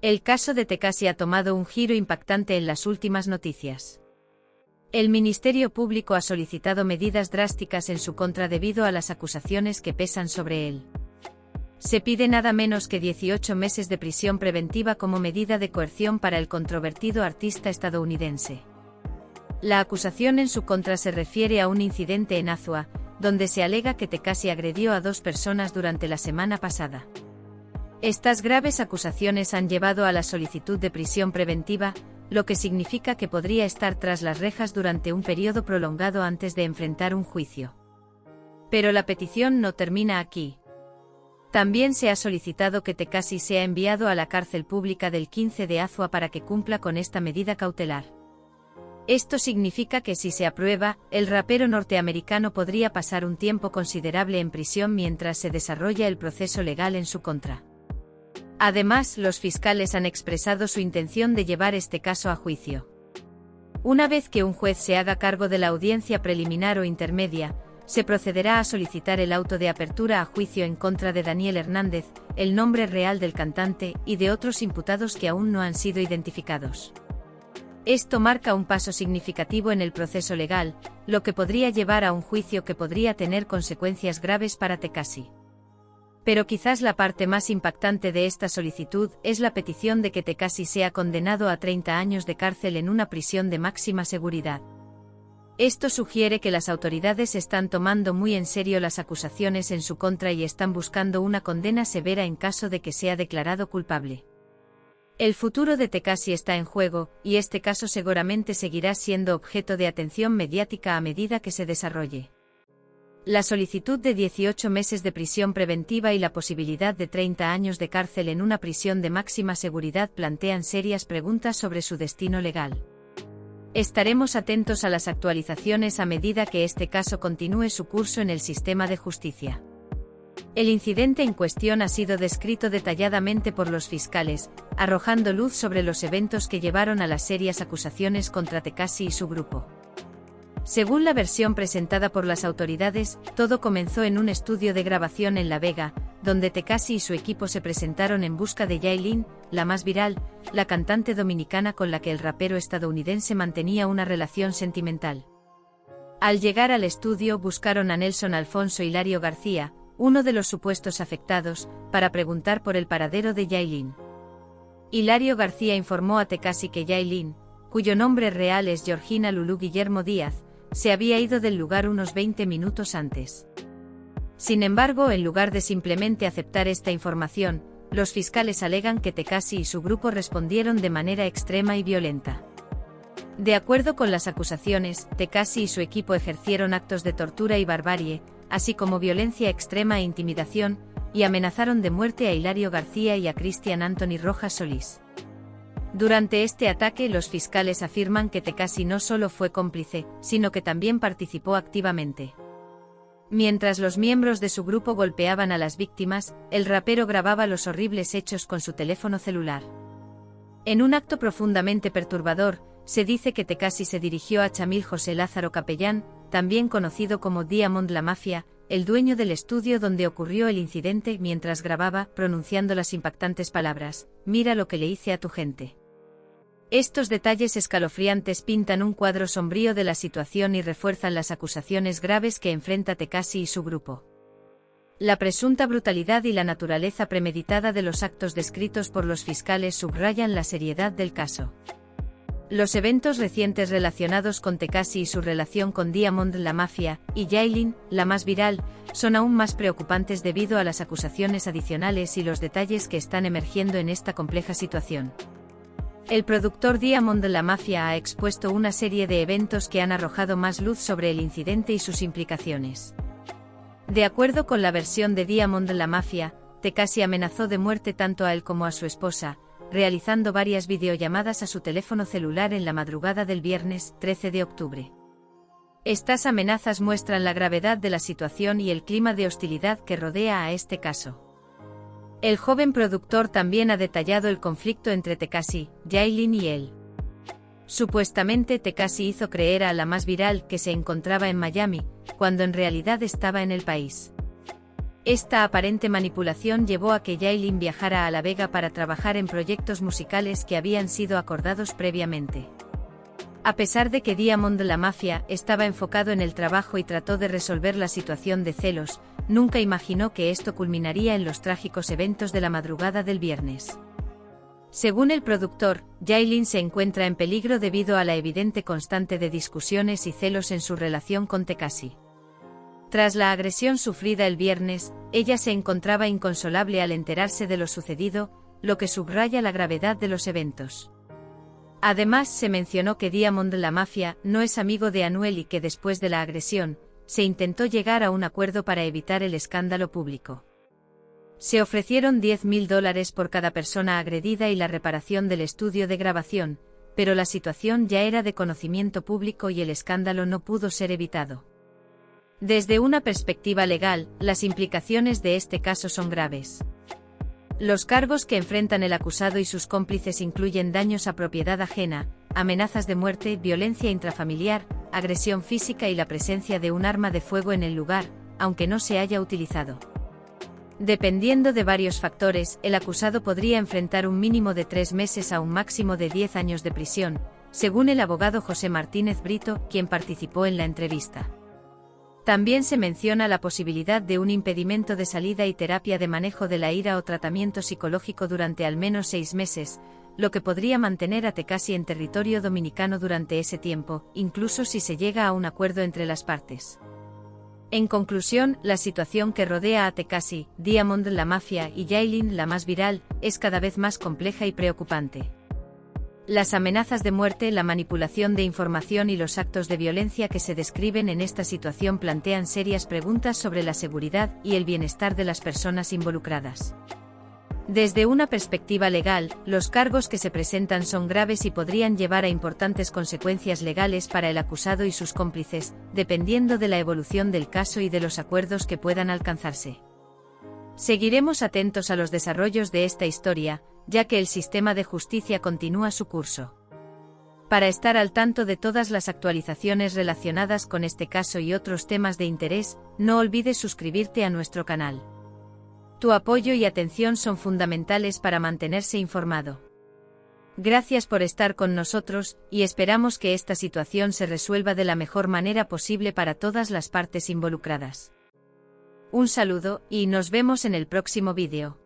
El caso de Tekashi ha tomado un giro impactante en las últimas noticias. El Ministerio Público ha solicitado medidas drásticas en su contra debido a las acusaciones que pesan sobre él. Se pide nada menos que 18 meses de prisión preventiva como medida de coerción para el controvertido artista estadounidense. La acusación en su contra se refiere a un incidente en Azua, donde se alega que Tekashi agredió a 2 personas durante la semana pasada. Estas graves acusaciones han llevado a la solicitud de prisión preventiva, lo que significa que podría estar tras las rejas durante un periodo prolongado antes de enfrentar un juicio. Pero la petición no termina aquí. También se ha solicitado que Tekashi sea enviado a la cárcel pública del 15 de Azua para que cumpla con esta medida cautelar. Esto significa que si se aprueba, el rapero norteamericano podría pasar un tiempo considerable en prisión mientras se desarrolla el proceso legal en su contra. Además, los fiscales han expresado su intención de llevar este caso a juicio. Una vez que un juez se haga cargo de la audiencia preliminar o intermedia, se procederá a solicitar el auto de apertura a juicio en contra de Daniel Hernández, el nombre real del cantante, y de otros imputados que aún no han sido identificados. Esto marca un paso significativo en el proceso legal, lo que podría llevar a un juicio que podría tener consecuencias graves para Tekashi. Pero quizás la parte más impactante de esta solicitud es la petición de que Tekashi sea condenado a 30 años de cárcel en una prisión de máxima seguridad. Esto sugiere que las autoridades están tomando muy en serio las acusaciones en su contra y están buscando una condena severa en caso de que sea declarado culpable. El futuro de Tekashi está en juego, y este caso seguramente seguirá siendo objeto de atención mediática a medida que se desarrolle. La solicitud de 18 meses de prisión preventiva y la posibilidad de 30 años de cárcel en una prisión de máxima seguridad plantean serias preguntas sobre su destino legal. Estaremos atentos a las actualizaciones a medida que este caso continúe su curso en el sistema de justicia. El incidente en cuestión ha sido descrito detalladamente por los fiscales, arrojando luz sobre los eventos que llevaron a las serias acusaciones contra Tekashi y su grupo. Según la versión presentada por las autoridades, todo comenzó en un estudio de grabación en La Vega, donde Tekashi y su equipo se presentaron en busca de Yailin, la más viral, la cantante dominicana con la que el rapero estadounidense mantenía una relación sentimental. Al llegar al estudio buscaron a Nelson Alfonso Hilario García, uno de los supuestos afectados, para preguntar por el paradero de Yailin. Hilario García informó a Tekashi que Yailin, cuyo nombre real es Georgina Lulú Guillermo Díaz, se había ido del lugar unos 20 minutos antes. Sin embargo, en lugar de simplemente aceptar esta información, los fiscales alegan que Tekashi y su grupo respondieron de manera extrema y violenta. De acuerdo con las acusaciones, Tekashi y su equipo ejercieron actos de tortura y barbarie, así como violencia extrema e intimidación, y amenazaron de muerte a Hilario García y a Cristian Anthony Rojas Solís. Durante este ataque, los fiscales afirman que Tekashi no solo fue cómplice, sino que también participó activamente. Mientras los miembros de su grupo golpeaban a las víctimas, el rapero grababa los horribles hechos con su teléfono celular. En un acto profundamente perturbador, se dice que Tekashi se dirigió a Chamil José Lázaro Capellán, también conocido como Diamond La Mafia, el dueño del estudio donde ocurrió el incidente, mientras grababa, pronunciando las impactantes palabras: "Mira lo que le hice a tu gente". Estos detalles escalofriantes pintan un cuadro sombrío de la situación y refuerzan las acusaciones graves que enfrenta Tekashi y su grupo. La presunta brutalidad y la naturaleza premeditada de los actos descritos por los fiscales subrayan la seriedad del caso. Los eventos recientes relacionados con Tekashi y su relación con Diamond La Mafia y Yailin, la más viral, son aún más preocupantes debido a las acusaciones adicionales y los detalles que están emergiendo en esta compleja situación. El productor Diamond La Mafia ha expuesto una serie de eventos que han arrojado más luz sobre el incidente y sus implicaciones. De acuerdo con la versión de Diamond La Mafia, Tekashi amenazó de muerte tanto a él como a su esposa, realizando varias videollamadas a su teléfono celular en la madrugada del viernes 13 de octubre. Estas amenazas muestran la gravedad de la situación y el clima de hostilidad que rodea a este caso. El joven productor también ha detallado el conflicto entre Tekashi, Yailin y él. Supuestamente Tekashi hizo creer a la más viral que se encontraba en Miami, cuando en realidad estaba en el país. Esta aparente manipulación llevó a que Yailin viajara a La Vega para trabajar en proyectos musicales que habían sido acordados previamente. A pesar de que Diamond la Mafia estaba enfocado en el trabajo y trató de resolver la situación de celos, nunca imaginó que esto culminaría en los trágicos eventos de la madrugada del viernes. Según el productor, Yailin se encuentra en peligro debido a la evidente constante de discusiones y celos en su relación con Tekashi. Tras la agresión sufrida el viernes, ella se encontraba inconsolable al enterarse de lo sucedido, lo que subraya la gravedad de los eventos. Además, se mencionó que Diamond la Mafia no es amigo de Anuel y que después de la agresión, se intentó llegar a un acuerdo para evitar el escándalo público. Se ofrecieron $10.000 por cada persona agredida y la reparación del estudio de grabación, pero la situación ya era de conocimiento público y el escándalo no pudo ser evitado. Desde una perspectiva legal, las implicaciones de este caso son graves. Los cargos que enfrentan el acusado y sus cómplices incluyen daños a propiedad ajena, amenazas de muerte, violencia intrafamiliar, agresión física y la presencia de un arma de fuego en el lugar, aunque no se haya utilizado. Dependiendo de varios factores, el acusado podría enfrentar un mínimo de 3 meses a un máximo de 10 años de prisión, según el abogado José Martínez Brito, quien participó en la entrevista. También se menciona la posibilidad de un impedimento de salida y terapia de manejo de la ira o tratamiento psicológico durante al menos 6 meses, lo que podría mantener a Tekashi en territorio dominicano durante ese tiempo, incluso si se llega a un acuerdo entre las partes. En conclusión, la situación que rodea a Tekashi, Diamond la Mafia y Yailin la más viral, es cada vez más compleja y preocupante. Las amenazas de muerte, la manipulación de información y los actos de violencia que se describen en esta situación plantean serias preguntas sobre la seguridad y el bienestar de las personas involucradas. Desde una perspectiva legal, los cargos que se presentan son graves y podrían llevar a importantes consecuencias legales para el acusado y sus cómplices, dependiendo de la evolución del caso y de los acuerdos que puedan alcanzarse. Seguiremos atentos a los desarrollos de esta historia, ya que el sistema de justicia continúa su curso. Para estar al tanto de todas las actualizaciones relacionadas con este caso y otros temas de interés, no olvides suscribirte a nuestro canal. Tu apoyo y atención son fundamentales para mantenerse informado. Gracias por estar con nosotros, y esperamos que esta situación se resuelva de la mejor manera posible para todas las partes involucradas. Un saludo, y nos vemos en el próximo vídeo.